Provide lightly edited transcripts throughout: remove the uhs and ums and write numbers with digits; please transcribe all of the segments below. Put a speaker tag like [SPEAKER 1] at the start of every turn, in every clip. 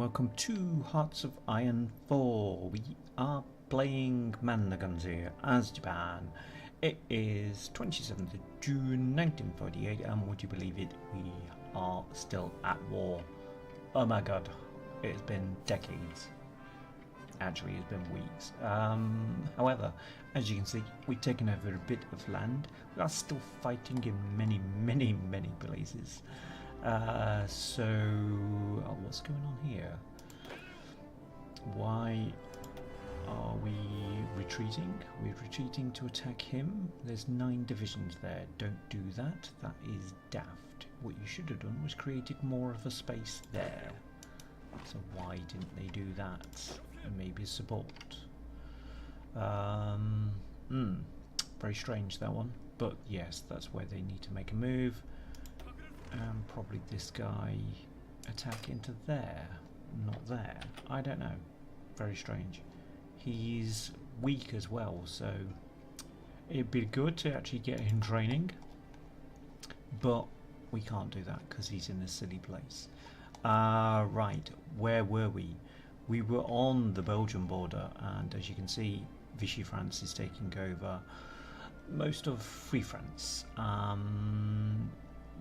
[SPEAKER 1] welcome to Hearts of Iron 4. We are playing Man the Guns here as Japan. It is 27th of June 1948 and would you believe it, we are still at war. Oh my god, it has been decades. Actually, it's been weeks. However, as you can see, we've taken over a bit of land. We are still fighting in many places. What's going on here? Why are we retreating? We're retreating to attack him. There's 9 divisions there. Don't do that. That is daft. What you should have done was created more of a space there. So why didn't they do that? And maybe support. Very strange, that one. But yes, that's where they need to make a move. And probably this guy attack into there, not there. I don't know. Very strange. He's weak as well, so it'd be good to actually get him training. But we can't do that because he's in a silly place. Right, where were we? We were on the Belgian border, and as you can see, Vichy France is taking over most of Free France.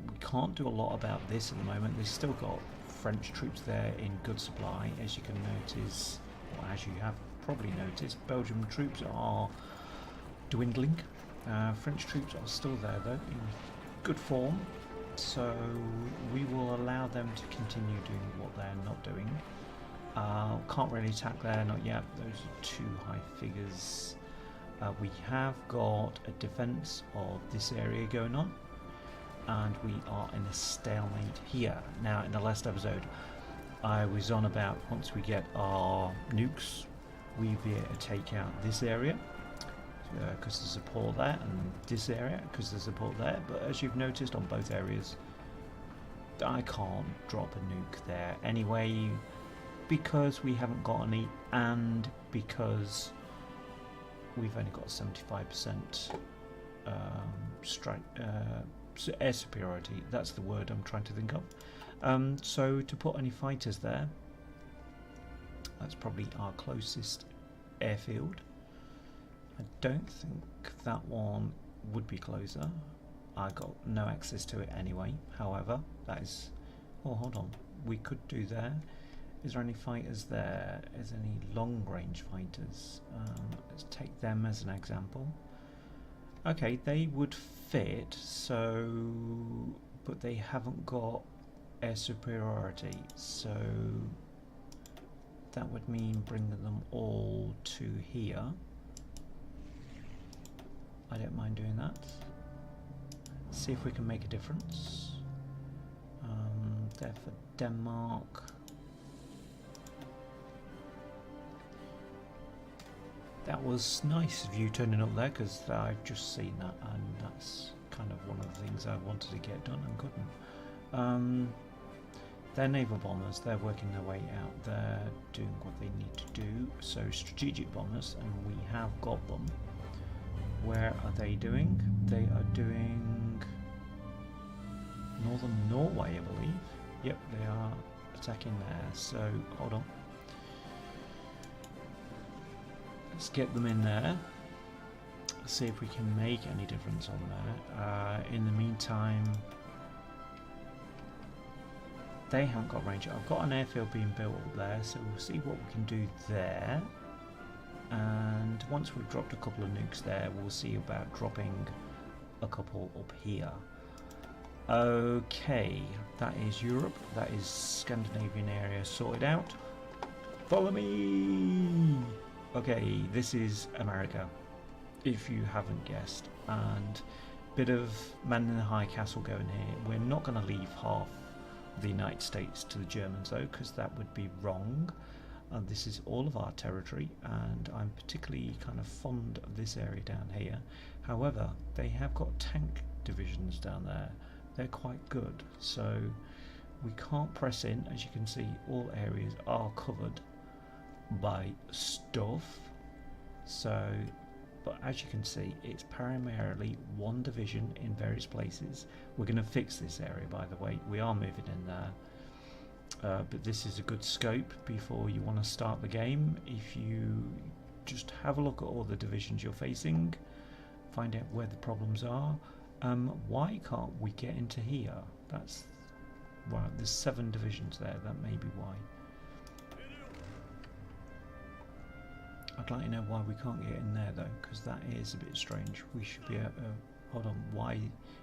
[SPEAKER 1] We can't do a lot about this at the moment. They've still got French troops there in good supply, as you can notice, or as you have probably noticed. Belgian troops are dwindling. French troops are still there though, in good form. So we will allow them to continue doing what they're not doing. Can't really attack there, not yet. Those are too high figures. We have got a defense of this area going on, and we are in a stalemate here. Now, in the last episode, I was on about once we get our nukes, we'll be able to take out this area because there's support there, and this area because there's support there. But as you've noticed on both areas, I can't drop a nuke there anyway, because we haven't got any, and because we've only got 75% air superiority. That's the word I'm trying to think of. So to put any fighters there, that's probably our closest airfield. I don't think that one would be closer. I got no access to it anyway. However, that is... oh, hold on. We could do there. Is there any fighters there? Is there any long-range fighters? Let's take them as an example. Okay, they would fit, so... but they haven't got air superiority, so... that would mean bringing them all to here. I don't mind doing that. See if we can make a difference. There for Denmark. That was nice of you turning up there, because I've just seen that, and that's kind of one of the things I wanted to get done and couldn't. They're naval bombers, they're working their way out, they're doing what they need to do. So strategic bombers, and we have got them. Where are they doing? They are doing northern Norway, I believe. Yep, they are attacking there. So hold on. Let's get them in there. See if we can make any difference on there. In the meantime, they haven't got range. I've got an airfield being built up there, so we'll see what we can do there. And once we've dropped a couple of nukes there, we'll see about dropping a couple up here. Okay, that is Europe. That is Scandinavian area sorted out. Follow me! Okay, this is America, if you haven't guessed. And bit of man in the high castle going here. We're not going to leave half the United States to the Germans though, because that would be wrong. And this is all of our territory, and I'm particularly kind of fond of this area down here. However, they have got tank divisions down there. They're quite good, so we can't press in. As you can see, all areas are covered by stuff. So, but as you can see, it's primarily one division in various places. We're going to fix this area, by the way. We are moving in there. but this is a good scope before you want to start the game. If you just have a look at all the divisions you're facing, find out where the problems are. Why can't we get into here? That's well, there's 7 divisions there. That may be why. I'd like to know why we can't get in there though, because that is a bit strange. We should be able to, hold on, why,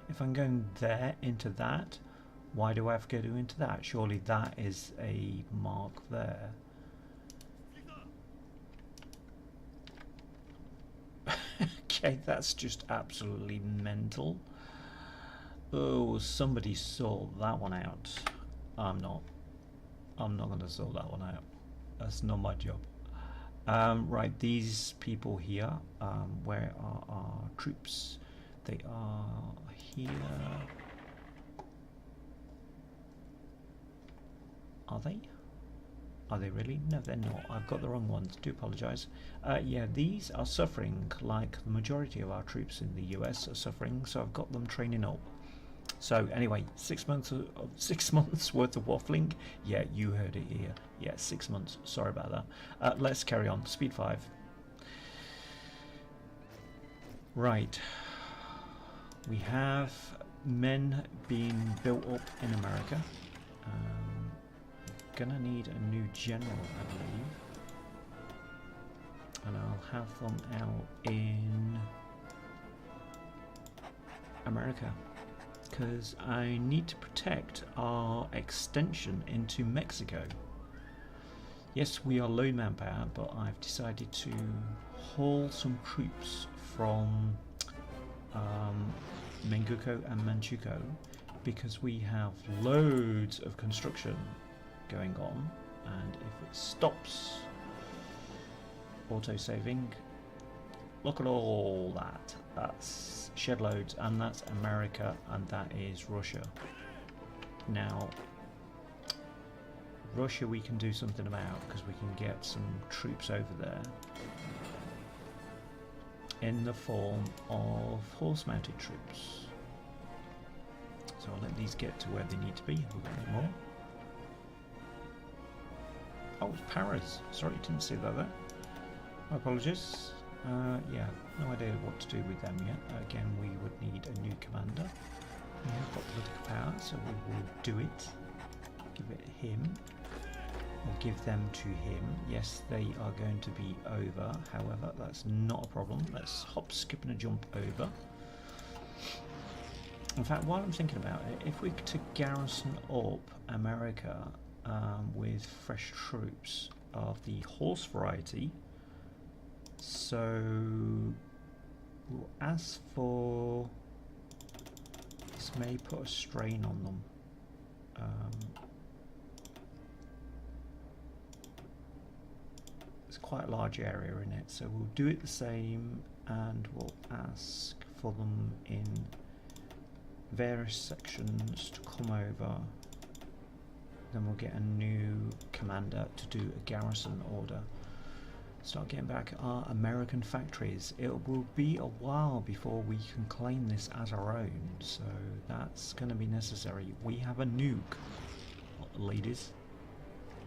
[SPEAKER 1] if I'm going there into that, why do I have to go into that? Surely that is a mark there. Okay, that's just absolutely mental. Oh, somebody sort that one out. I'm not going to sort that one out. That's not my job. Right, these people here, where are our troops? They are here. Are they? Are they really? No, they're not. I've got the wrong ones. Do apologise. Yeah, these are suffering like the majority of our troops in the US are suffering, so I've got them training up. So anyway, 6 months worth of waffling. Yeah, you heard it here. Yeah, 6 months. Sorry about that. Let's carry on. Speed 5. Right. We have men being built up in America. Gonna need a new general, I believe. And I'll have them out in America, because I need to protect our extension into Mexico. Yes, we are low manpower, but I've decided to haul some troops from Menguko and Manchukuo, because we have loads of construction going on, and if it stops auto-saving, look at all that. That's shed loads, and that's America, and that is Russia. Now, Russia we can do something about, because we can get some troops over there in the form of horse-mounted troops. So I'll let these get to where they need to be. We've got any more? Oh, it's Paris. Sorry, didn't see that there. My apologies. Yeah, no idea what to do with them yet. Again, we would need a new commander. We have got political power, so we will do it. Give it him. Or give them to him. Yes, they are going to be over. However, that's not a problem. Let's hop, skip and a jump over. In fact, while I'm thinking about it, if we were to garrison up America with fresh troops of the horse variety, so we'll ask for, this may put a strain on them. There's quite a large area in it, so we'll do it the same, and we'll ask for them in various sections to come over. Then we'll get a new commander to do a garrison order. Start getting back our American factories. It will be a while before we can claim this as our own, so that's going to be necessary. We have a nuke, ladies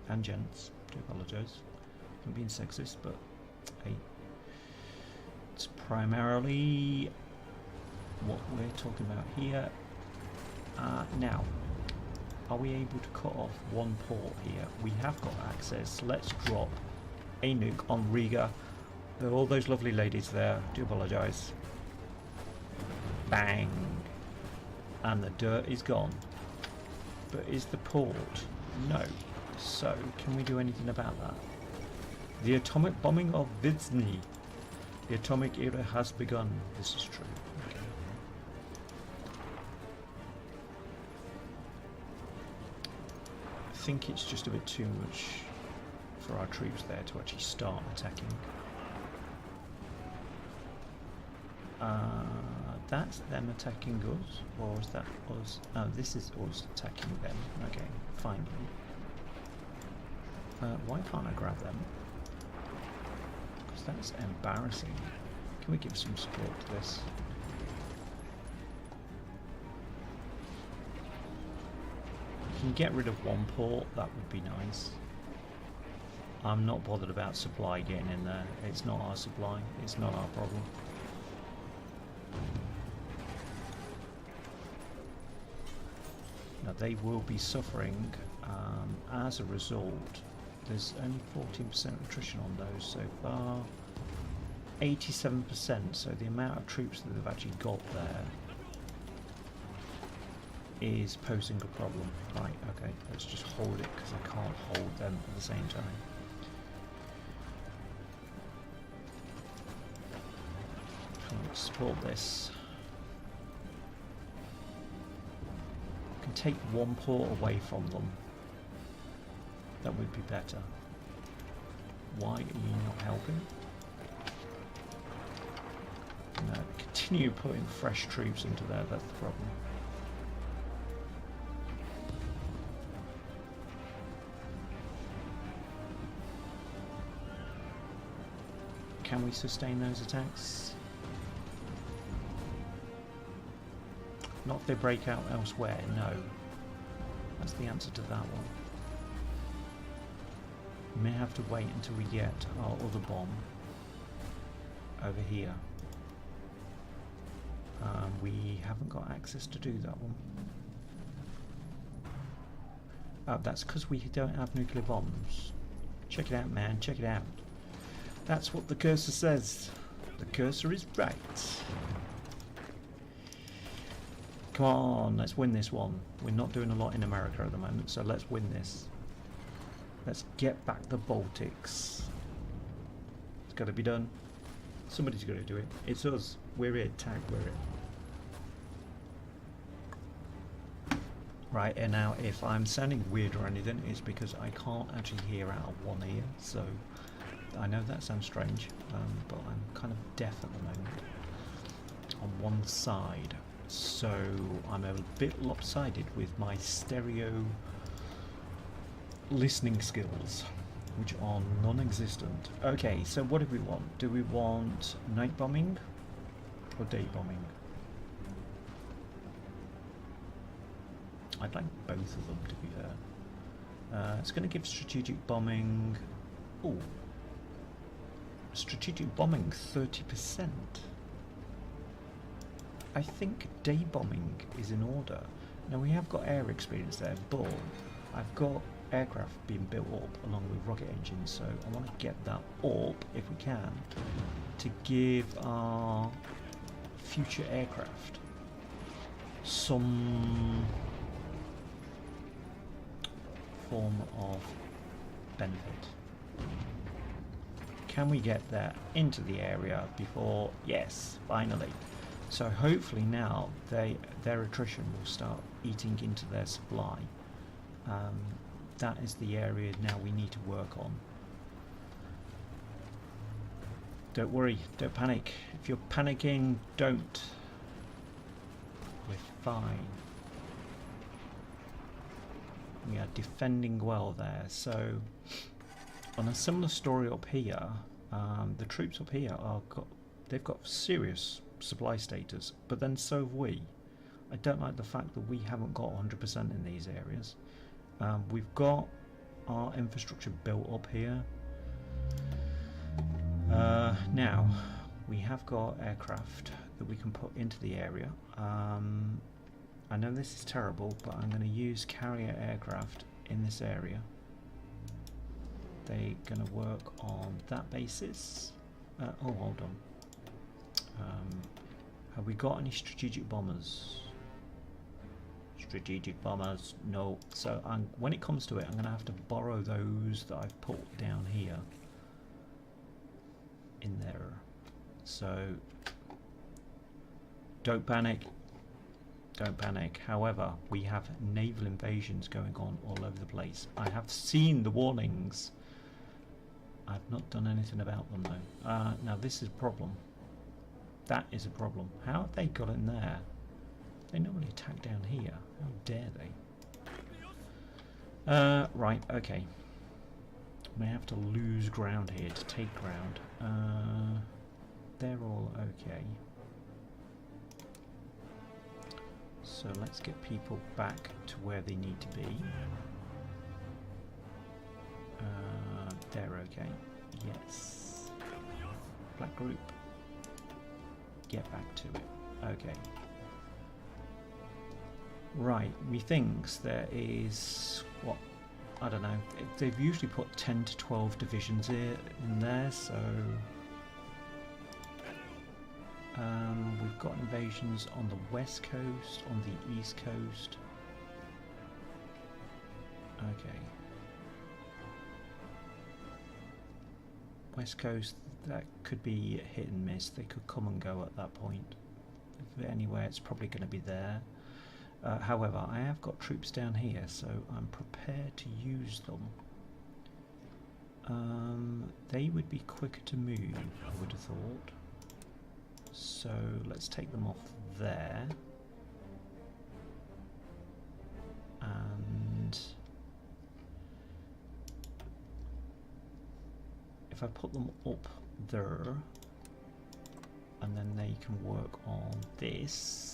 [SPEAKER 1] and gents. Do apologise. I'm being sexist, but hey, it's primarily what we're talking about here. Now, are we able to cut off one port here? We have got access. Let's drop a nuke on Riga. There are all those lovely ladies there. Do apologise. Bang. And the dirt is gone. But is the port? No. So, can we do anything about that? The atomic bombing of Vizhny. The atomic era has begun. This is true. Okay. I think it's just a bit too much for our troops there to actually start attacking. That's them attacking us, or is that us? Oh, this is us attacking them. Okay, finally. Why can't I grab them? Because that's embarrassing. Can we give some support to this? can get rid of one port, that would be nice. I'm not bothered about supply getting in there. It's not our supply. It's not our problem. Now they will be suffering as a result. There's only 14% attrition on those so far. 87%, so the amount of troops that they've actually got there is posing a problem. Right, okay, let's just hold it because I can't hold them at the same time. Let's support this. I can take one port away from them. That would be better. Why are you not helping? No, continue putting fresh troops into there, that's the problem. Can we sustain those attacks? Not if they break out elsewhere, no. That's the answer to that one. We may have to wait until we get our other bomb over here. We haven't got access to do that one. That's because we don't have nuclear bombs. Check it out, man, check it out. That's what the cursor says. The cursor is right. Come on, let's win this one. We're not doing a lot in America at the moment, so let's win this. Let's get back the Baltics. It's got to be done. Somebody's got to do it. It's us. We're it. Tag, we're it. Right, and now if I'm sounding weird or anything, it's because I can't actually hear out of one ear. So I know that sounds strange, but I'm kind of deaf at the moment on one side. So I'm a bit lopsided with my stereo listening skills, which are non-existent. Okay, so what do we want? Do we want night bombing or day bombing? I'd like both of them, to be fair. It's going to give strategic bombing. Ooh, strategic bombing 30%. I think day bombing is in order. Now we have got air experience there, but I've got aircraft being built up along with rocket engines, so I want to get that up if we can to give our future aircraft some form of benefit. Can we get there into the area before? Yes, finally. So hopefully now their attrition will start eating into their supply. That is the area now we need to work on. Don't worry, don't panic. If you're panicking, don't. We're fine. We are defending well there. So on a similar story up here, the troops up here they've got serious supply status, but then so have we. I don't like the fact that we haven't got 100% in these areas. We've got our infrastructure built up here. Now we have got aircraft that we can put into the area. I know this is terrible, but I'm going to use carrier aircraft in this area. They're going to work on that basis. Oh, hold on. Have we got any strategic bombers? Strategic bombers, no. So when it comes to it, I'm going to have to borrow those that I've put down here in there. So don't panic. Don't panic. However, we have naval invasions going on all over the place. I have seen the warnings. I've not done anything about them though. Now this is a problem. That is a problem. How have they got in there? They normally attack down here. How dare they? Right, okay. May have to lose ground here to take ground. They're all okay. So let's get people back to where they need to be. They're okay. Yes. Black group. Get back to it. Okay. Right, methinks there is, what, I don't know, they've usually put 10 to 12 divisions here in there, so we've got invasions on the west coast, on the east coast. Okay. West coast, that could be hit and miss, they could come and go at that point. If anywhere, it's probably going to be there. However, I have got troops down here, so I'm prepared to use them. They would be quicker to move, I would have thought. So let's take them off there. And if I put them up there, and then they can work on this.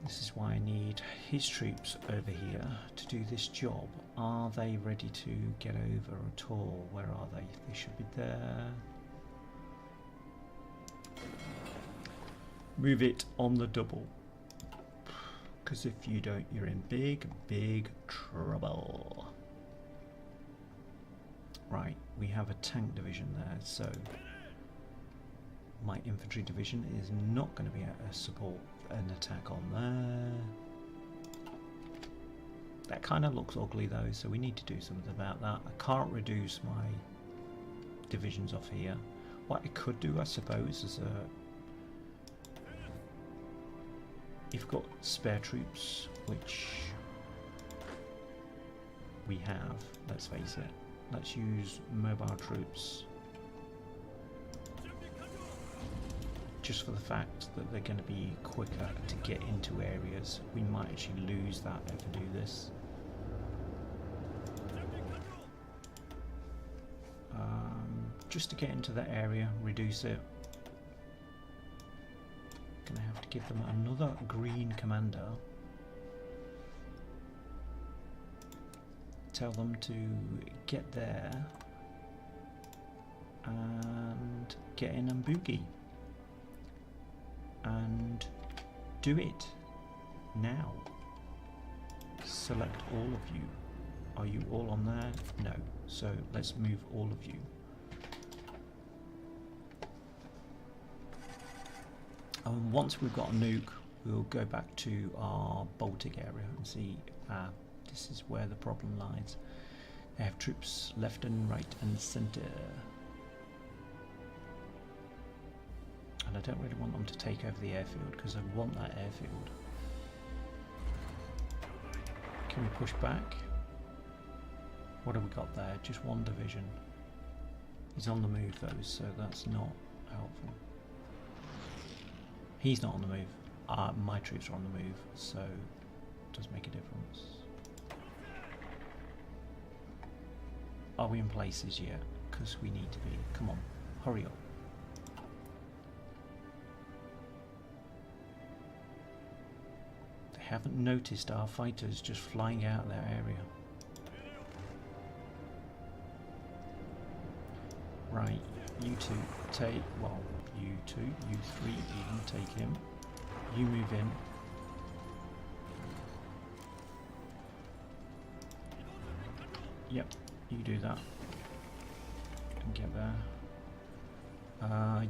[SPEAKER 1] This is why I need his troops over here to do this job. Are they ready to get over at all? Where are they? They should be there. Move it on the double. Because if you don't, you're in big, big trouble. Right, we have a tank division there, so my infantry division is not going to be able to support an attack on there. That kind of looks ugly though, so we need to do something about that. I can't reduce my divisions off here. What I could do, I suppose, is if you've got spare troops, which we have, let's face it, let's use mobile troops. Just for the fact that they're going to be quicker to get into areas. We might actually lose that if we do this. Just to get into that area, reduce it. Gonna have to give them another green commander. Tell them to get there and get in and boogie. And do it now. Select all of you. Are you all on there? No. So let's move all of you. Once we've got a nuke, we'll go back to our Baltic area and see. This is where the problem lies. They have troops left and right and centre. And I don't really want them to take over the airfield because I want that airfield. Can we push back? What have we got there? Just one division. He's on the move though, so that's not helpful. He's not on the move. My troops are on the move, so it does make a difference. Are we in places yet? Because we need to be. Come on, hurry up. They haven't noticed our fighters just flying out of their area. Right, you two take, well, you two, you three even, take him. You move in. Yep, you do that. And get there.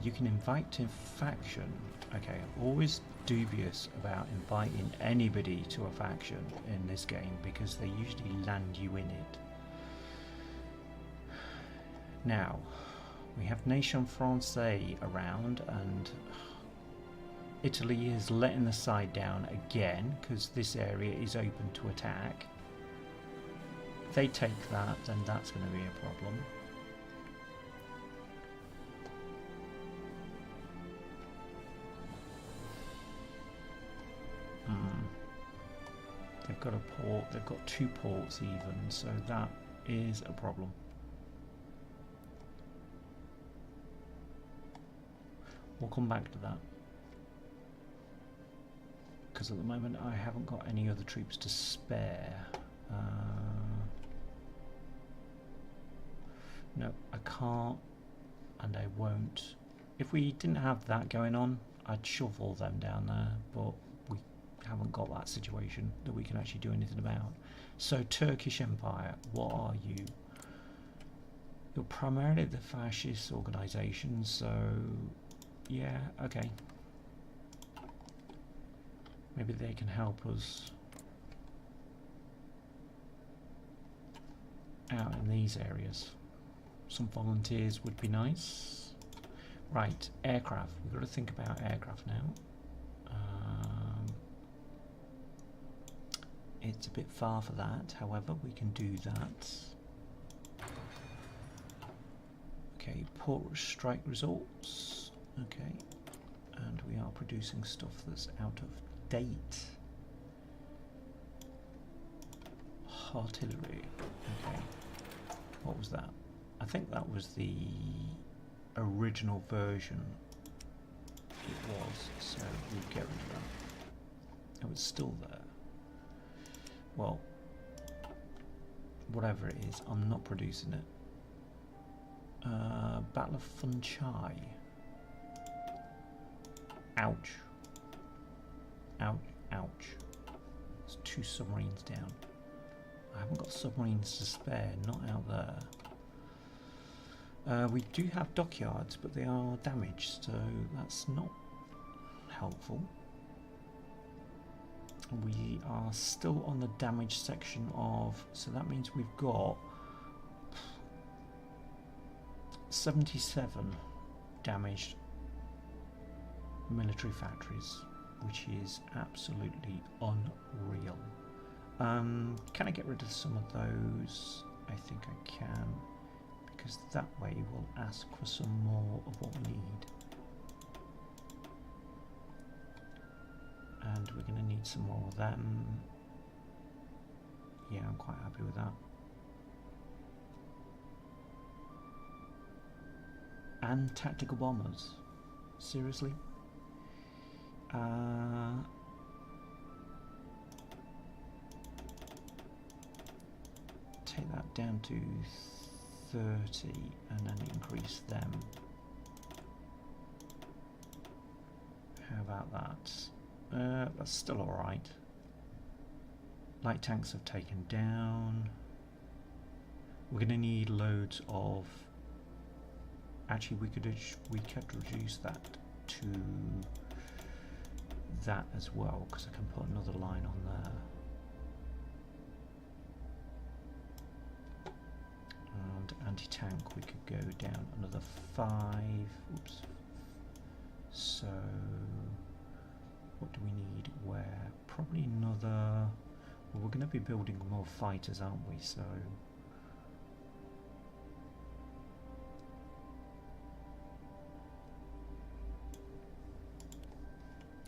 [SPEAKER 1] You can invite to faction. Okay, always dubious about inviting anybody to a faction in this game because they usually land you in it. Now, we have Nation Francais around, and Italy is letting the side down again because this area is open to attack. If they take that, then that's going to be a problem. They've got a port, they've got 2 ports even, so that is a problem. We'll come back to that. Because at the moment I haven't got any other troops to spare. No, I can't, and I won't. If we didn't have that going on, I'd shovel them down there, but we haven't got that situation that we can actually do anything about. So Turkish Empire, what are you? You're primarily the fascist organisation, so yeah, okay. Maybe they can help us out in these areas. Some volunteers would be nice. Right, aircraft. We've got to think about aircraft now. It's a bit far for that, however, we can do that. Okay, port strike results. Okay, and we are producing stuff that's out of date. Artillery. Okay, what was that? I think that was the original version. It was, so we get rid of that. It was still there. Well, whatever it is, I'm not producing it. Battle of Fun Chai. Ouch. Ouch, ouch. There's 2 submarines down. I haven't got submarines to spare, not out there. We do have dockyards, but they are damaged, so that's not helpful. We are still on the damaged section of, so that means we've got 77 damaged military factories, which is absolutely unreal. Can I get rid of some of those? I think I can, because that way we'll ask for some more of what we need. And we're going to need some more of them. Yeah, I'm quite happy with that. And tactical bombers. Seriously? Take that down to 30 and then increase them. How about that? That's still alright. Light tanks have taken down. We're going to need loads of... Actually, we could reduce that to that as well, because I can put another line on there. And anti-tank, we could go down another 5. Oops. So... what do we need where? Probably another... Well, we're going to be building more fighters, aren't we? So...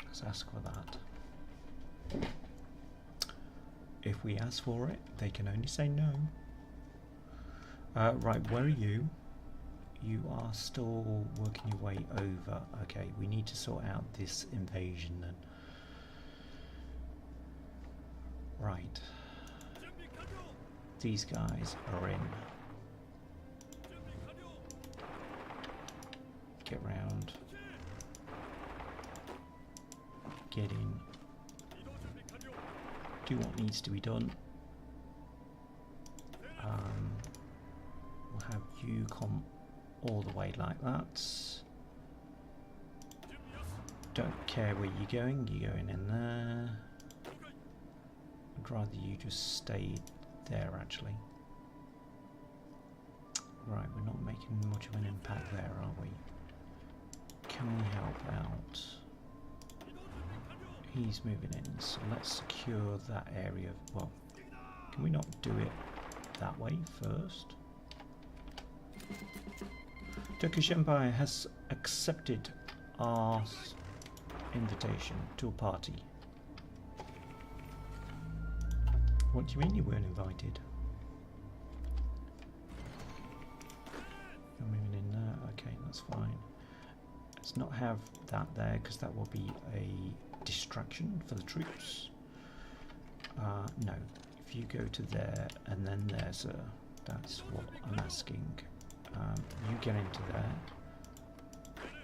[SPEAKER 1] let's ask for that. If we ask for it, they can only say no. Right, where are you? You are still working your way over. Okay, we need to sort out this invasion then. Right. These guys are in. Get round. Get in. Do what needs to be done. We'll have you come all the way like that. Don't care where you're going in there. I'd rather you just stay there actually. Right, we're not making much of an impact there, are we? Can we help out? He's moving in, so let's secure that area. Well, can we not do it that way first? Turkish Empire has accepted our invitation to a party. What do you mean you weren't invited? You're moving in there, okay, that's fine. Let's let's not have that there because that will be a distraction for the troops. No, if you go to there and then there's a, that's what I'm asking. You get into there.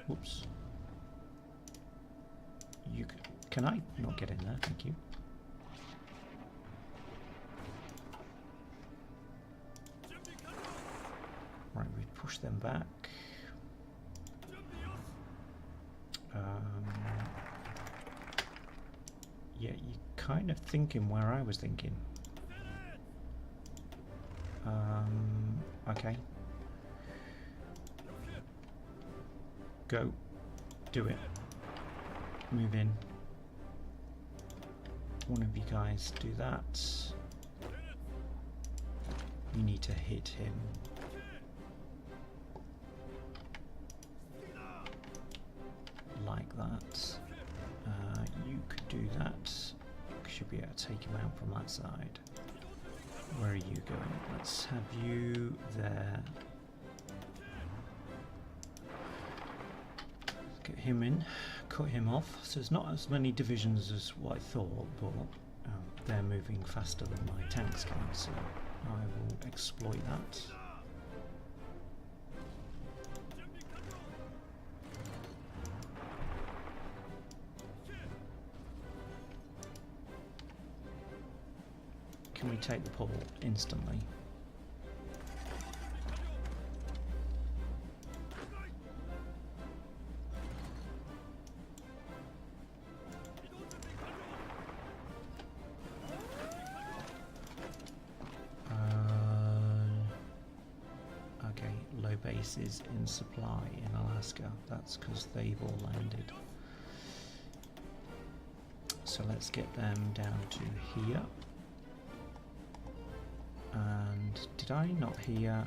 [SPEAKER 1] Whoops. You can I not get in there? Thank you. Right, we push them back. Yeah, you're kind of thinking where I was thinking. Okay. Go. Do it. Move in. One of you guys do that. You need to hit him. Like that. You could do that. Should be able to take him out from that side. Where are you going? Let's have you there. Get him in. Cut him off. So there's not as many divisions as what I thought, but they're moving faster than my tanks can, so I will exploit that. Can we take the pole instantly? Okay, low bases in supply in Alaska. That's because they've all landed. So let's get them down to here. And did I not hear?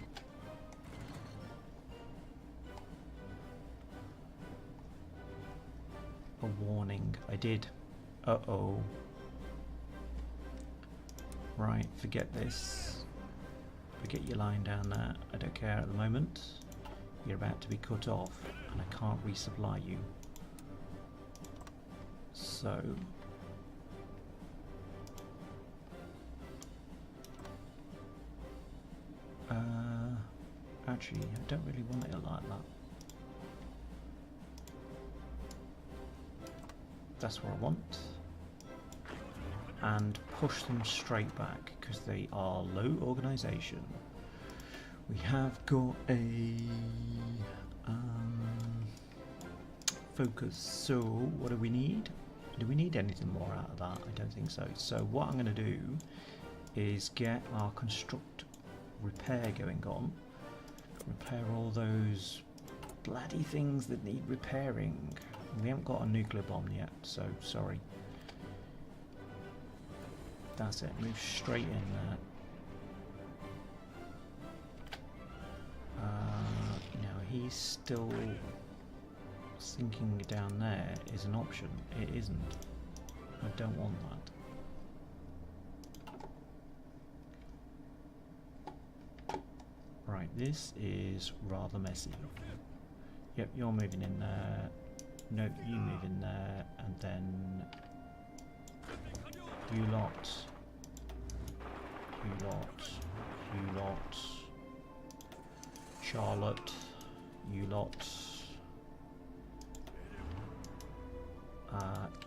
[SPEAKER 1] A warning? I did. Uh-oh. Right, forget this. Forget your line down there. I don't care at the moment. You're about to be cut off and I can't resupply you. So actually, I don't really want it like that. That's what I want. And push them straight back because they are low organisation. We have got a focus. So what do we need? Do we need anything more out of that? I don't think so. So what I'm going to do is get our construct repair going on. Repair all those bloody things that need repairing. We haven't got a nuclear bomb yet, so sorry. That's it, move straight in there. Now he's still sinking down there is an option. It isn't. I don't want that. Right, this is rather messy. Yep, you're moving in there. No, you move in there, and then you lot, you lot, you lot, Charlotte, you lot.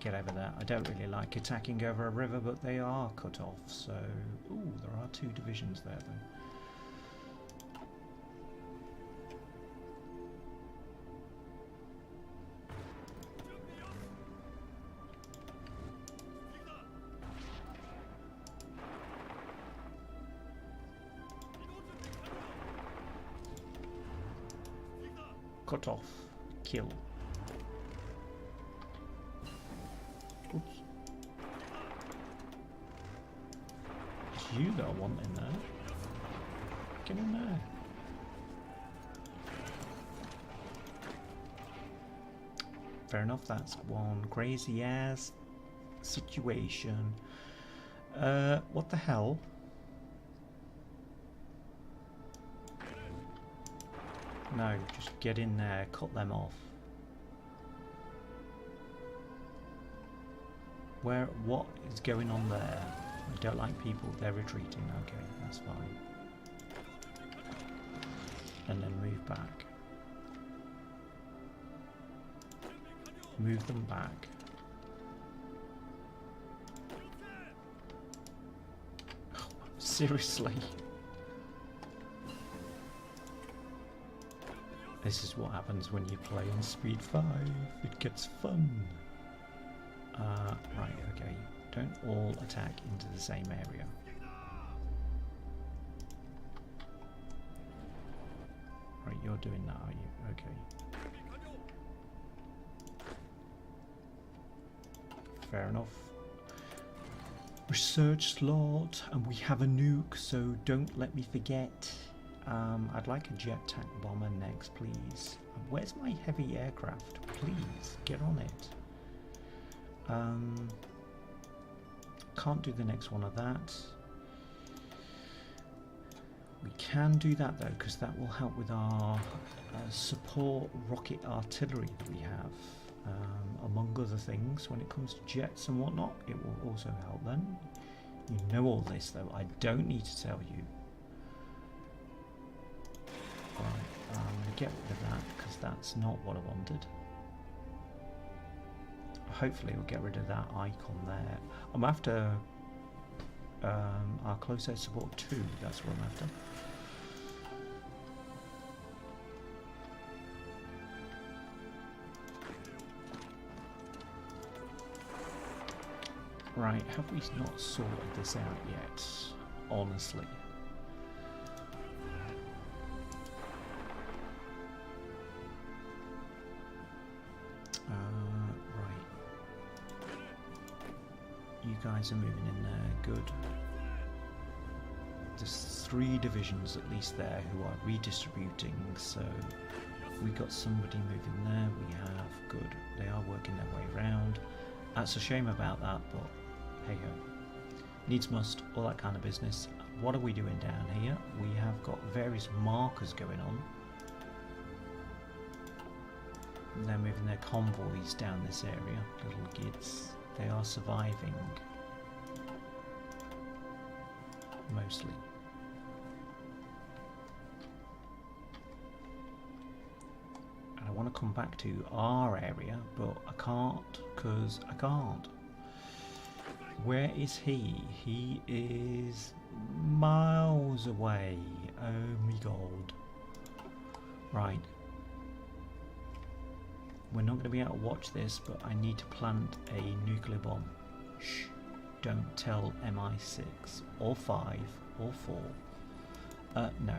[SPEAKER 1] Get over there. I don't really like attacking over a river, but they are cut off, so... Ooh, there are 2 divisions there, though. Cut off. Kill. Oops. It's you that I want in there. Get in there. Fair enough, that's one crazy ass situation. What the hell? No, just get in there, cut them off. What is going on there? I don't like people. They're retreating. Okay, that's fine. And then move back. Move them back. Oh, seriously? This is what happens when you play on speed 5. It gets fun. Right, okay. Don't all attack into the same area. Right, you're doing that, are you? Okay. Fair enough. Research slot, and we have a nuke, so don't let me forget. I'd like a jet tac bomber next, please. Where's my heavy aircraft? Please, get on it. Can't do the next one of that. We can do that though, because that will help with our support rocket artillery that we have. Among other things, when it comes to jets and whatnot, it will also help then. You know all this though, I don't need to tell you. Right, I'm going to get rid of that because that's not what I wanted. Hopefully we'll get rid of that icon there. I'm after our close air support 2, that's what I'm after. Right, have we not sorted this out yet? Honestly. Right. You guys are moving in there, good. There's 3 divisions at least there who are redistributing, so we got somebody moving there, we have, good. They are working their way around. That's a shame about that, but hey ho. Needs must, all that kind of business. What are we doing down here? We have got various markers going on. And they're moving their convoys down this area, little gids. They are surviving. Mostly. And I want to come back to our area, but I can't, because I can't. Where is he? He is miles away. Oh my god. Right. We're not going to be able to watch this, but I need to plant a nuclear bomb. Shh. Don't tell MI6 or 5 or 4. No.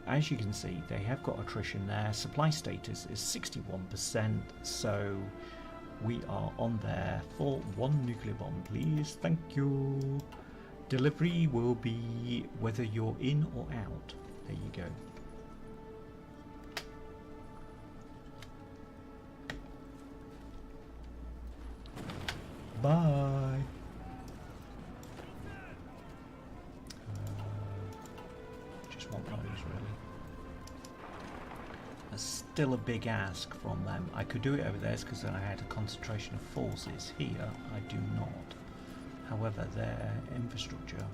[SPEAKER 1] As you can see, they have got attrition there. Supply status is 61%, so we are on there for 1 nuclear bomb, please. Thank you. Delivery will be whether you're in or out. There you go. Bye. Just want those really. That's still a big ask from them. I could do it over there because then I had a concentration of forces. Here I do not. However, their infrastructure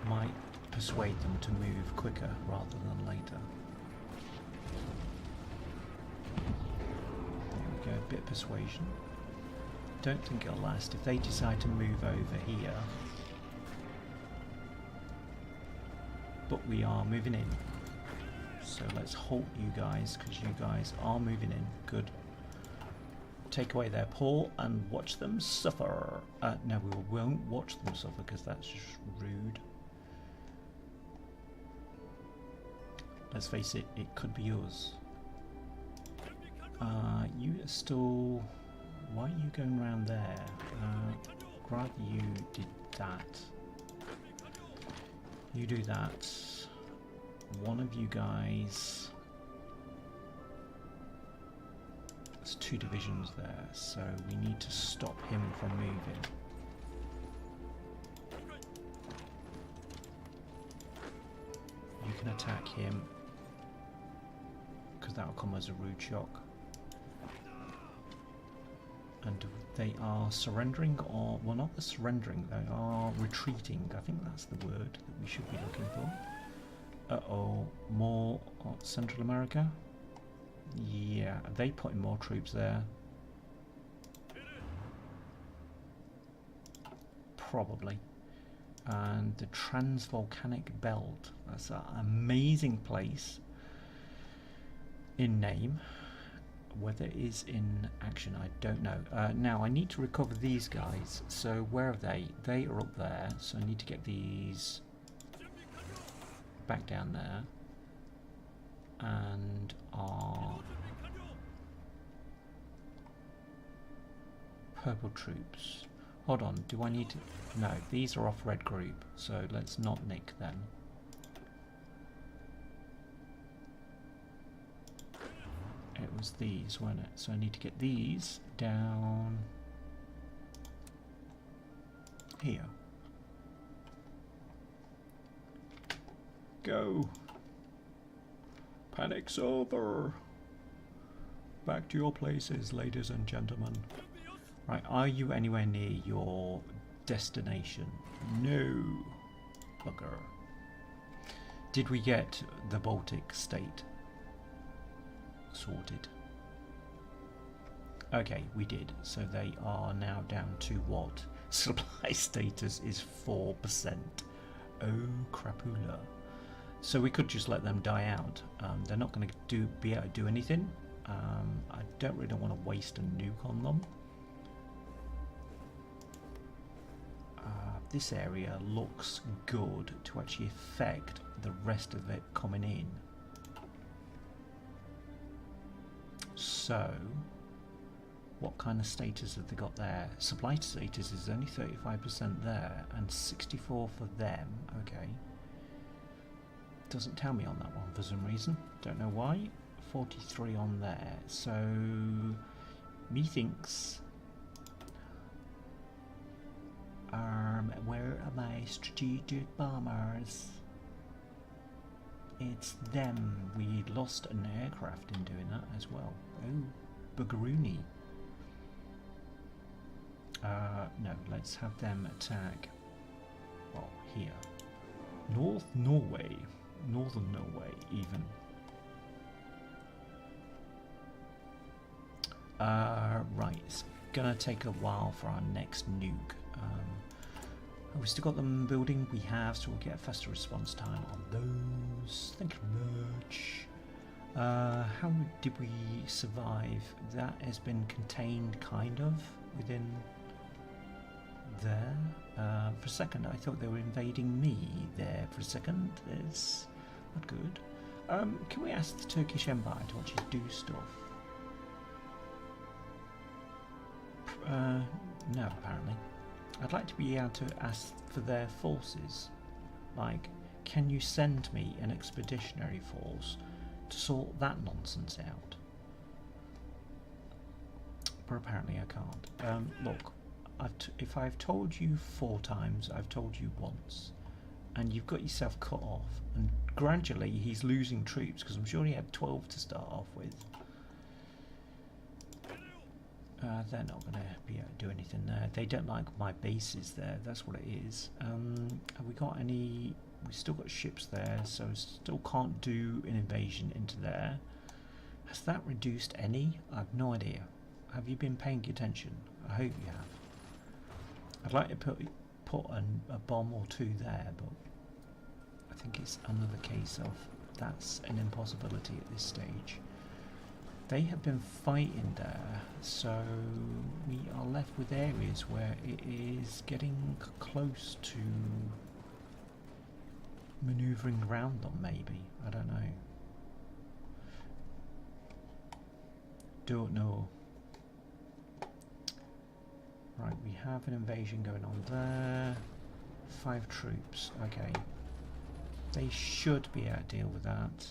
[SPEAKER 1] might persuade them to move quicker rather than later. There we go, a bit of persuasion. Don't think it'll last. If they decide to move over here, but we are moving in, so let's halt you guys because you guys are moving in. Good. Take away their port and watch them suffer. No, we won't watch them suffer because that's just rude. Let's face it, it could be us. You are still... Why are you going around there? Rather you did that. You do that. One of you guys... There's 2 divisions there, so we need to stop him from moving. You can attack him, because that will come as a rude shock. And they are surrendering, or, well, not surrendering, they are retreating. I think that's the word that we should be looking for. Uh-oh, more Central America? Yeah, are they putting more troops there? Probably. And the Transvolcanic Belt, that's an amazing place in name. Whether it is in action, I don't know. Now I need to recover these guys. So where are they? They are up there, so I need to get these back down there. And our purple troops. Hold on, do I need to... No, these are off red group, so let's not nick them. It was these, wasn't it? So I need to get these down here. Go! Panic's over! Back to your places, ladies and gentlemen. Right, are you anywhere near your destination? No, bugger. Did we get the Baltic state sorted? Okay, we did. So they are now down to what? Supply status is 4%. Oh, crapula. So we could just let them die out. They're not going to be able to do anything. I don't really want to waste a nuke on them. This area looks good to actually affect the rest of it coming in. So, what kind of status have they got there? Supply status is only 35% there and 64 for them. Okay. Doesn't tell me on that one for some reason. Don't know why. 43 on there. So, methinks... where are my strategic bombers? It's them. We lost an aircraft in doing that as well. Oh, buggeroony. No, let's have them attack. Well, here. North Norway. Northern Norway, even. Right, it's gonna take a while for our next nuke. We've still got them building. We have, so we'll get a faster response time on those. Thank you very much. How did we survive? That has been contained, kind of, within there. For a second, I thought they were invading me there for a second. It's not good. Can we ask the Turkish Empire to actually do stuff? No, apparently. I'd like to be able to ask for their forces. Like, can you send me an expeditionary force to sort that nonsense out? But apparently I can't. Look, if I've told you 4 times, I've told you once. And you've got yourself cut off. And gradually he's losing troops, because I'm sure he had 12 to start off with. They're not going to be able to do anything there. They don't like my bases there, that's what it is. Have we got any... We've still got ships there, so still can't do an invasion into there. Has that reduced any? I've no idea. Have you been paying attention? I hope you have. I'd like to put a bomb or 2 there, but I think it's another case of that's an impossibility at this stage. They have been fighting there, so we are left with areas where it is getting close to manoeuvring around them, maybe. I don't know. Don't know. Right, we have an invasion going on there. 5 troops, okay. They should be able to deal with that.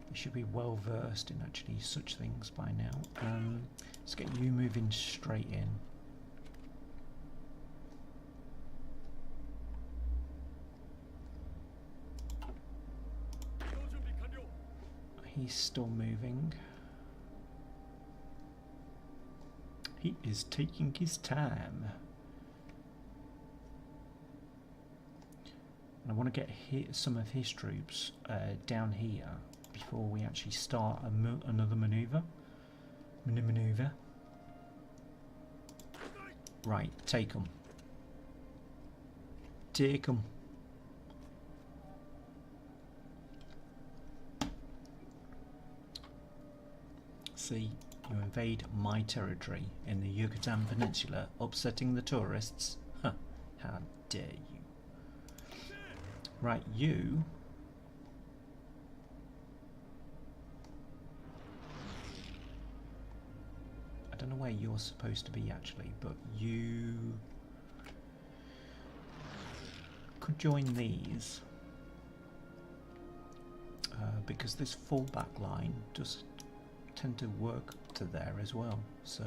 [SPEAKER 1] They should be well versed in actually such things by now. Let's get you moving straight in. He's still moving. He is taking his time. And I want to get some of his troops down here before we actually start another manoeuvre. Right, take them. Take them. See, you invade my territory in the Yucatan Peninsula, upsetting the tourists. Huh, how dare you. Right, you... I don't know where you're supposed to be actually, but you could join these because this fallback line does tend to work to there as well, so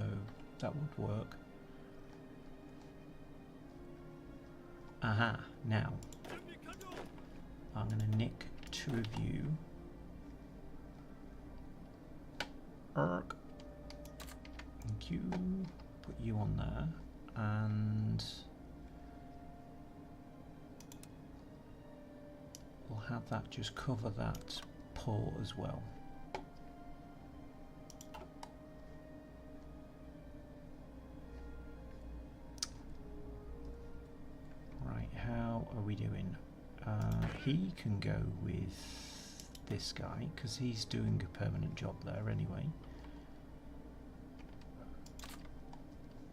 [SPEAKER 1] that would work. Aha, now I'm going to nick two of you. Erk. Thank you. Put you on there, and we'll have that just cover that port as well. Right, how are we doing? He can go with this guy because he's doing a permanent job there anyway.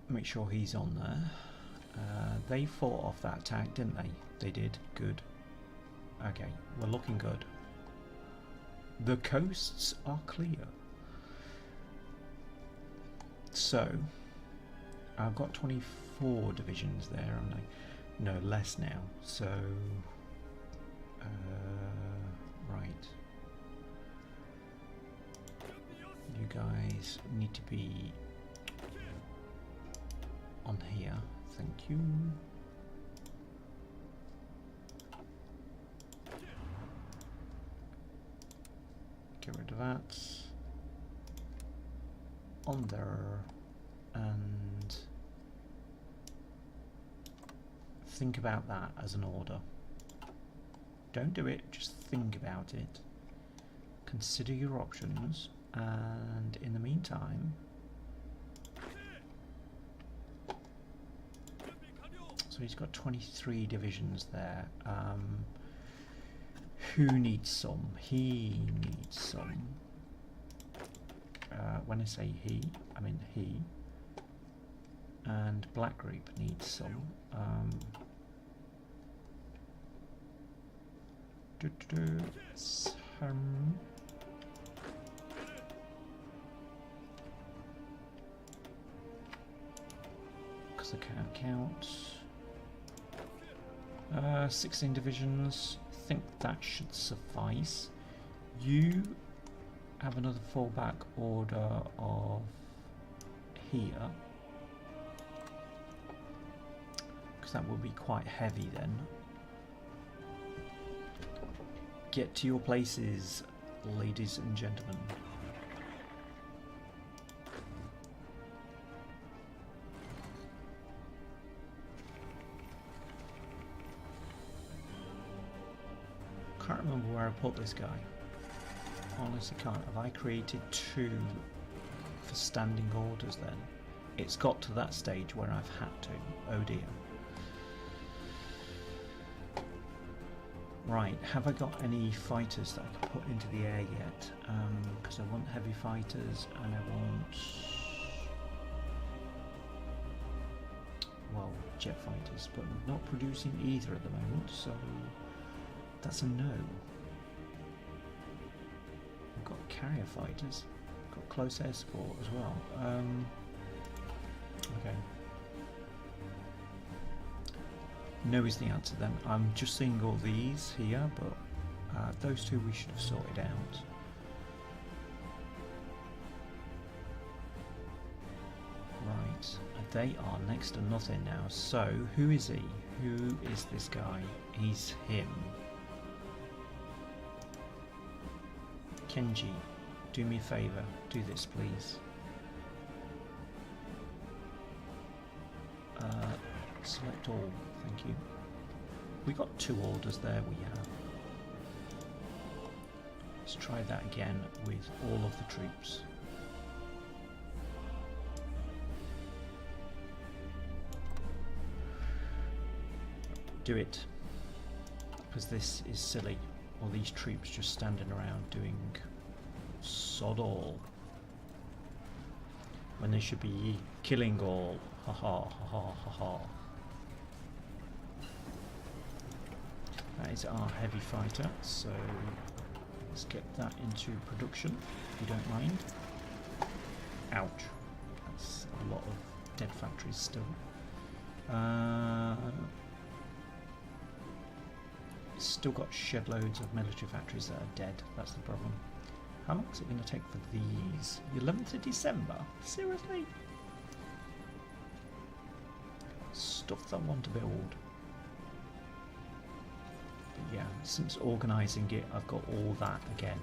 [SPEAKER 1] Make sure he's on there. They fought off that attack, didn't they? They did. Good. Okay, we're looking good. The coasts are clear. So, I've got 24 divisions there, haven't I? No, less now. So, right. You guys need to be on here. Thank you. Get rid of that. On there. And think about that as an order. Don't do it, just think about it. Consider your options, and in the meantime, so he's got 23 divisions there. Who needs some? He needs some. When I say he, I mean he. And Black Group needs some. Because I can't count. 16 divisions. I think that should suffice. You have another fallback order of here. Because that will be quite heavy then. Get to your places, ladies and gentlemen. Can't remember where I put this guy. Honestly can't. Have I created two for standing orders then? It's got to that stage where I've had to. Oh dear. Right, have I got any fighters that I can put into the air yet? Because I want heavy fighters and I want, well, jet fighters, but I'm not producing either at the moment, so that's a no. I've got carrier fighters, got close air support as well. Okay. No is the answer then. I'm just seeing all these here, but those two we should have sorted out. Right, they are next to nothing now. So, who is he? Who is this guy? He's him. Kenji, do me a favour. Do this, please. Select all, thank you. We got 2 orders there, we have. Let's try that again with all of the troops. Do it. Because this is silly. All these troops just standing around doing sod all. When they should be killing all. Ha ha ha ha ha ha. That is our heavy fighter, so let's get that into production, if you don't mind. Ouch. That's a lot of dead factories still. Still got shed loads of military factories that are dead, that's the problem. How long is it going to take for these? The 11th of December? Seriously? Stuff that I want to build. But yeah, since organising it, I've got all that again.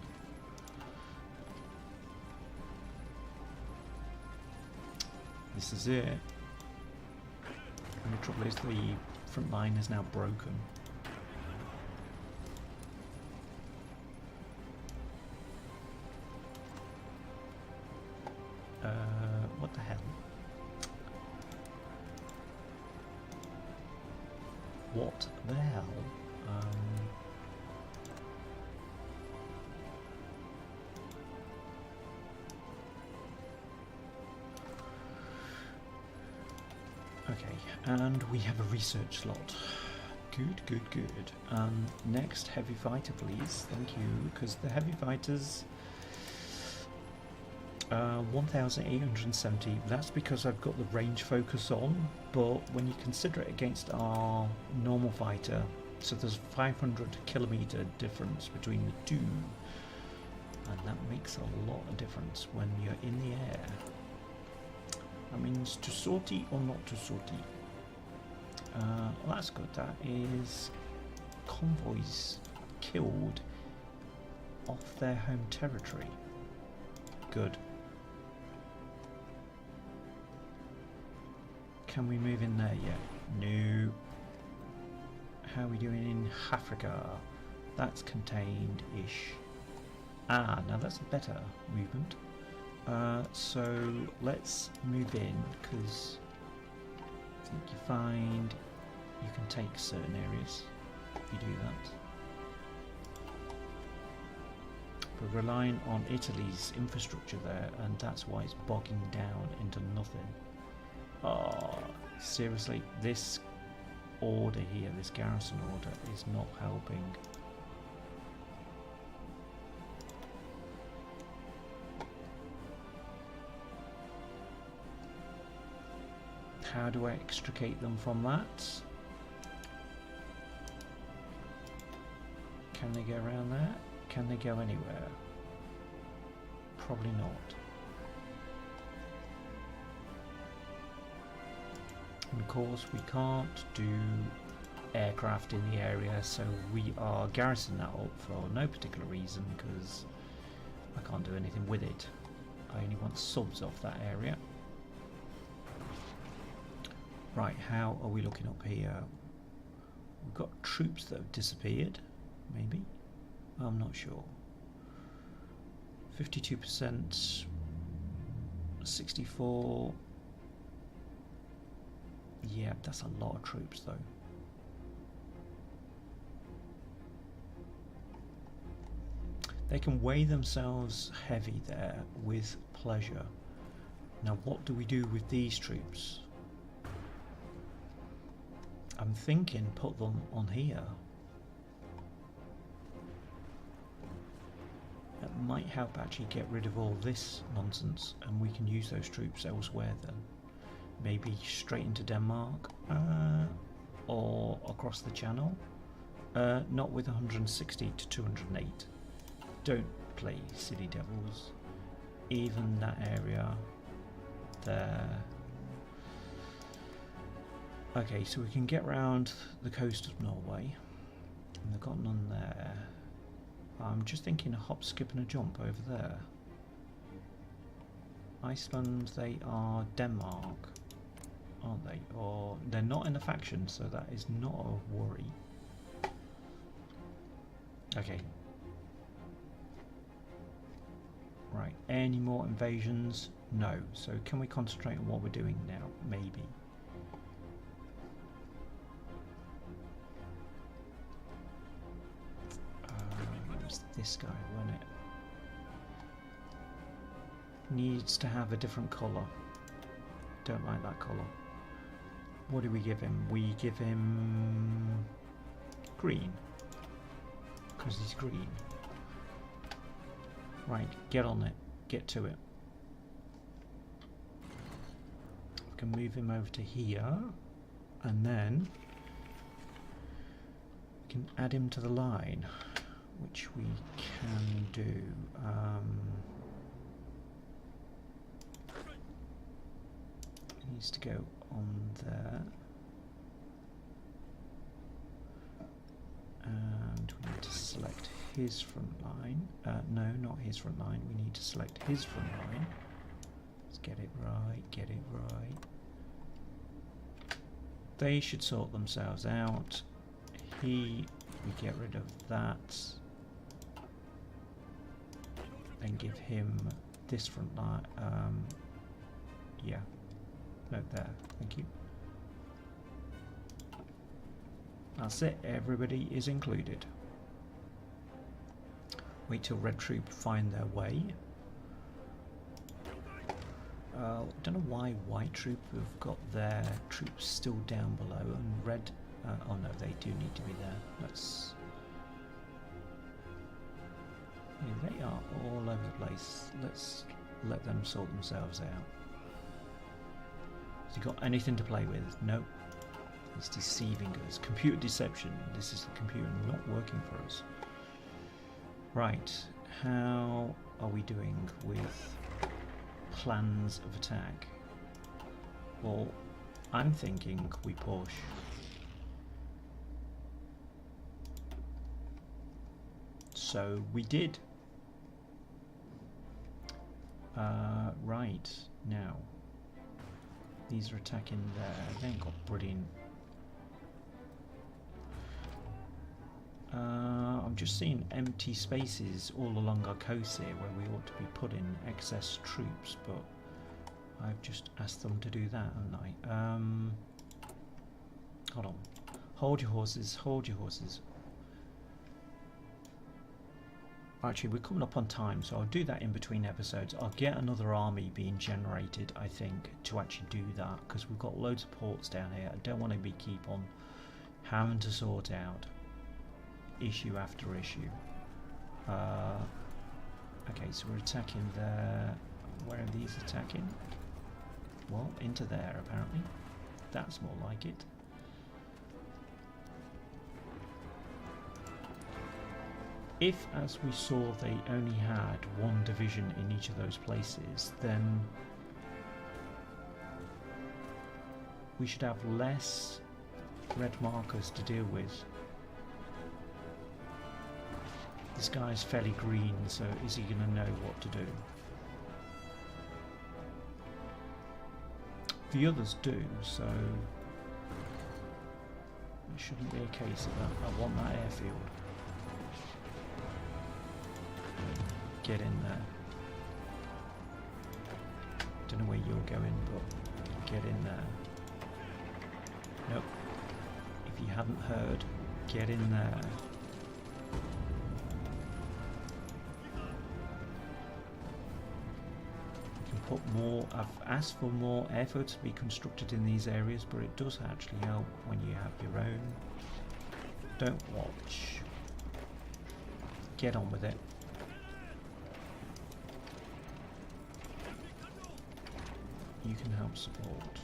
[SPEAKER 1] This is it. And the trouble is the front line is now broken. What the hell? What the hell? Okay, and we have a research slot. Good, good, good. Next, heavy fighter, please. Thank you, because the heavy fighters... 1,870, that's because I've got the range focus on, but when you consider it against our normal fighter, so there's 500 kilometer difference between the two, and that makes a lot of difference when you're in the air. That means to sortie or not to sortie. Well, that's good. That is convoys killed off their home territory. Good. Can we move in there yet? No. How are we doing in Africa? That's contained-ish. Ah, now that's a better movement. So let's move in, because I think you find you can take certain areas if you do that. We're relying on Italy's infrastructure there, and that's why it's bogging down into nothing. Oh, seriously, this order here, this garrison order, is not helping. How do I extricate them from that? Can they go around there? Can they go anywhere? Probably not. And of course we can't do aircraft in the area, so we are garrisoning that up for no particular reason, because I can't do anything with it. I only want subs off that area. Right, how are we looking up here? We've got troops that have disappeared, maybe? I'm not sure. 52%, 64. Yeah, that's a lot of troops though. They can weigh themselves heavy there with pleasure. Now what do we do with these troops? I'm thinking put them on here. That might help actually get rid of all this nonsense, and we can use those troops elsewhere then. Maybe straight into Denmark, or across the channel. Not with 160 to 208. Don't play silly devils. Even that area there. Okay, so we can get round the coast of Norway, and they've got none there. I'm just thinking a hop, skip and a jump over there. Iceland, they are Denmark, aren't they? Or they're not in a faction, so that is not a worry. Okay. Right, any more invasions? No. So can we concentrate on what we're doing now? Maybe. It was this guy, wasn't it? Needs to have a different colour. Don't like that colour. What do we give him? We give him green. Because he's green. Right, get on it. Get to it. We can move him over to here. And then we can add him to the line. Which we can do. He needs to go on there. And we need to select his front line. No, not his front line. We need to select his front line. Let's get it right, get it right. They should sort themselves out. We get rid of that. Then give him this front line. Yeah. No, there. Thank you. That's it. Everybody is included. Wait till red troop find their way. Don't know why white troop have got their troops still down below and red. Oh no, they do need to be there. Let's. Yeah, they are all over the place. Let's let them sort themselves out. Has he got anything to play with? No. He's deceiving us. Computer deception. This is the computer not working for us. Right. How are we doing with plans of attack? Well, I'm thinking we push. So we did. Right. Now. These are attacking there. They ain't got brilliant. I'm just seeing empty spaces all along our coast here where we ought to be putting excess troops, but I've just asked them to do that, haven't I? Hold on. Hold your horses, hold your horses. Actually, we're coming up on time, so I'll do that in between episodes. I'll get another army being generated, I think, to actually do that, because we've got loads of ports down here. I don't want to keep on having to sort out issue after issue. Okay, so we're attacking there. Where are these attacking? Well, into there, apparently. That's more like it. If, as we saw, they only had one division in each of those places, then we should have less red markers to deal with. This guy's fairly green, so is he going to know what to do? The others do, so it shouldn't be a case of that. I want that airfield. Get in there. Don't know where you're going, but get in there. Nope. If you hadn't heard, get in there. We can put more. I've asked for more airfields to be constructed in these areas, but it does actually help when you have your own. Don't watch. Get on with it. You can help support.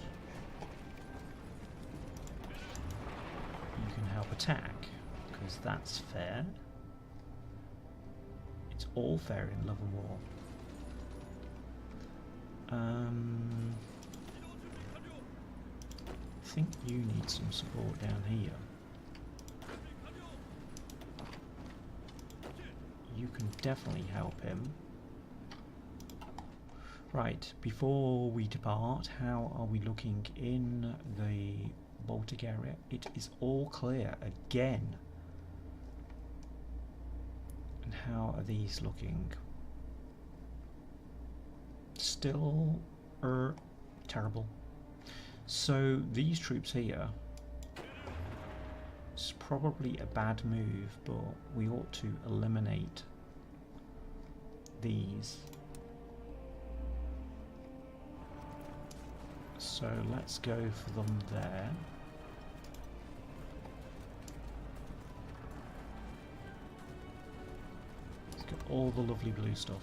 [SPEAKER 1] You can help attack, because that's fair. It's all fair in love and war. I think you need some support down here. You can definitely help him. Right, before we depart, how are we looking in the Baltic area? It is all clear again. And how are these looking? Still terrible. So these troops here, it's probably a bad move, but we ought to eliminate these. So let's go for them there. Let's get all the lovely blue stuff.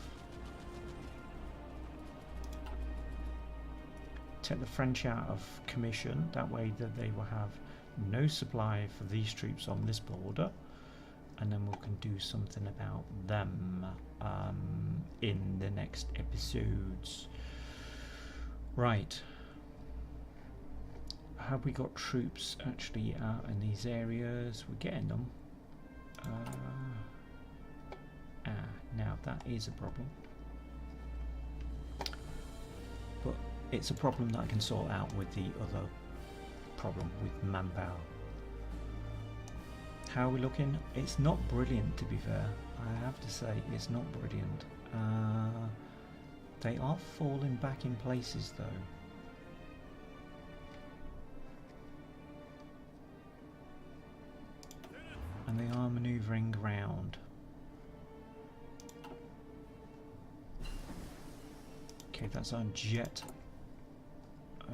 [SPEAKER 1] Take the French out of commission, that way that they will have no supply for these troops on this border, and then we can do something about them in the next episodes. Right. Have we got troops actually out in these areas? We're getting them. Now that is a problem. But it's a problem that I can sort out with the other problem with manpower. How are we looking? It's not brilliant, to be fair. I have to say it's not brilliant. They are falling back in places though. And they are manoeuvring around. Okay, that's our jet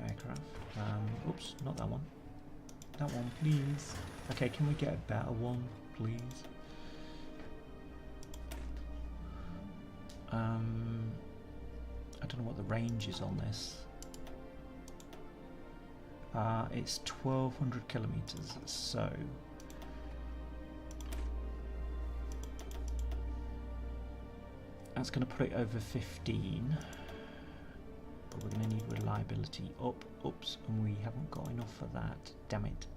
[SPEAKER 1] aircraft. Oops, not that one. That one, please. Okay, can we get a better one, please? I don't know what the range is on this. It's 1200 kilometers, so that's going to put it over 15. But we're going to need reliability up. Oops, and we haven't got enough for that. Damn it.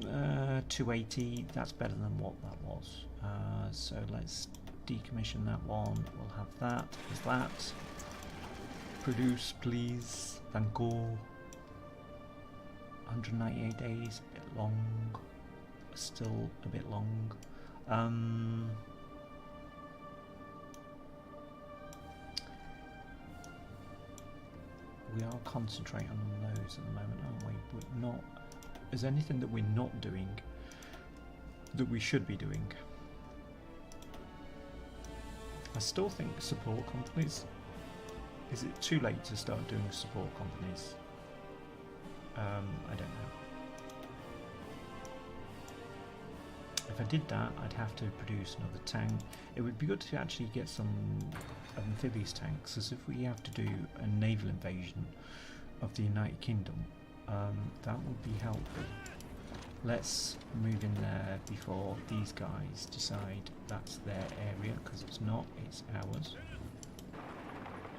[SPEAKER 1] 280, that's better than what that was. So let's decommission that one. We'll have that. Is that? Produce, please. Thank you. 198 days, a bit long. Still a bit long. We are concentrating on those at the moment, aren't we? We're not. Is there anything that we're not doing that we should be doing? I still think support companies. Is it too late to start doing support companies? I don't know. If I did that, I'd have to produce another tank. It would be good to actually get some amphibious tanks, as if we have to do a naval invasion of the United Kingdom, that would be helpful. Let's move in there before these guys decide that's their area, because it's not, it's ours.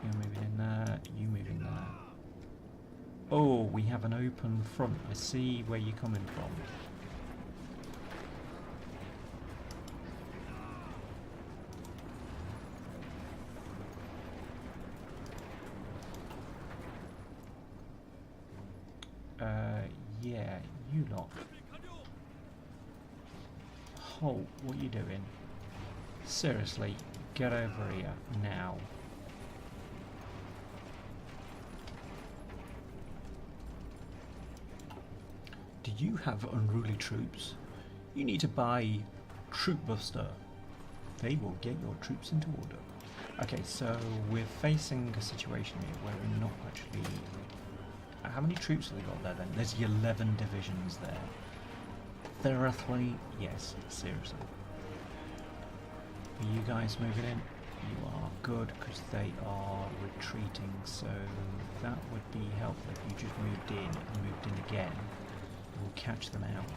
[SPEAKER 1] You're moving in there, you move in there. Oh, we have an open front. I see where you're coming from. Yeah, you lot. Halt, what are you doing? Seriously, get over here now. Do you have unruly troops? You need to buy Troop Buster. They will get your troops into order. Okay, so we're facing a situation here where we're not actually... How many troops have they got there then? There's 11 divisions there. There are 3... Yes, seriously. Are you guys moving in? You are good, because they are retreating, so that would be helpful if you just moved in and moved in again. We'll catch them out.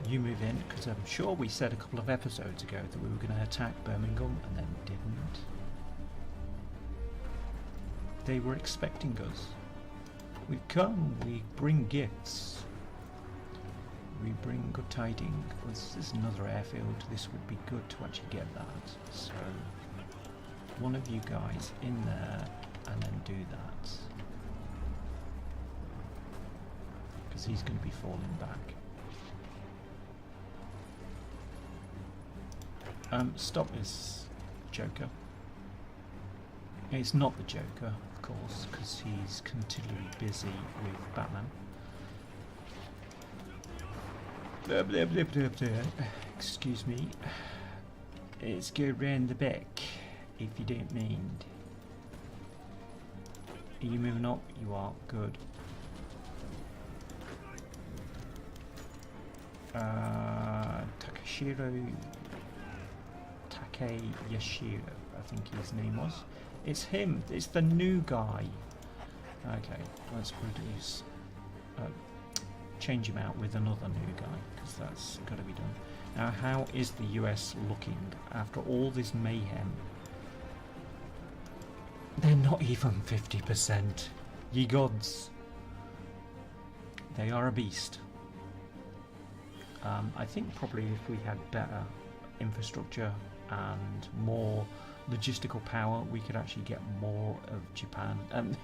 [SPEAKER 1] You move in, because I'm sure we said a couple of episodes ago that we were going to attack Birmingham, and then didn't. They were expecting us. We come, we bring gifts. We bring good tidings. This is another airfield. This would be good to actually get that. So one of you guys in there and then do that. Because he's going to be falling back. Stop this, Joker. It's not the Joker, of course, because he's continually busy with Batman. Blah, blah, blah, blah, blah. Excuse me. It's go round the back, if you don't mind. Are you moving up? You are. Good. Takeyashiro, I think his name was. It's him. It's the new guy. Okay, let's produce. Change him out with another new guy, because that's got to be done. Now, how is the US looking after all this mayhem? They're not even 50%. Ye gods. They are a beast. I think probably if we had better infrastructure and more logistical power, we could actually get more of Japan and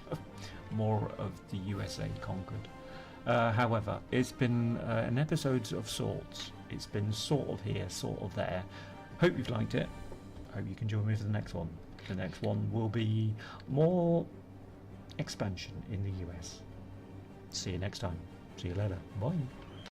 [SPEAKER 1] more of the USA conquered. However, it's been an episode of sorts. It's been sort of here, sort of there. Hope you've liked it. Hope you can join me for the next one. The next one will be more expansion in the US. See you next time. See you later. Bye.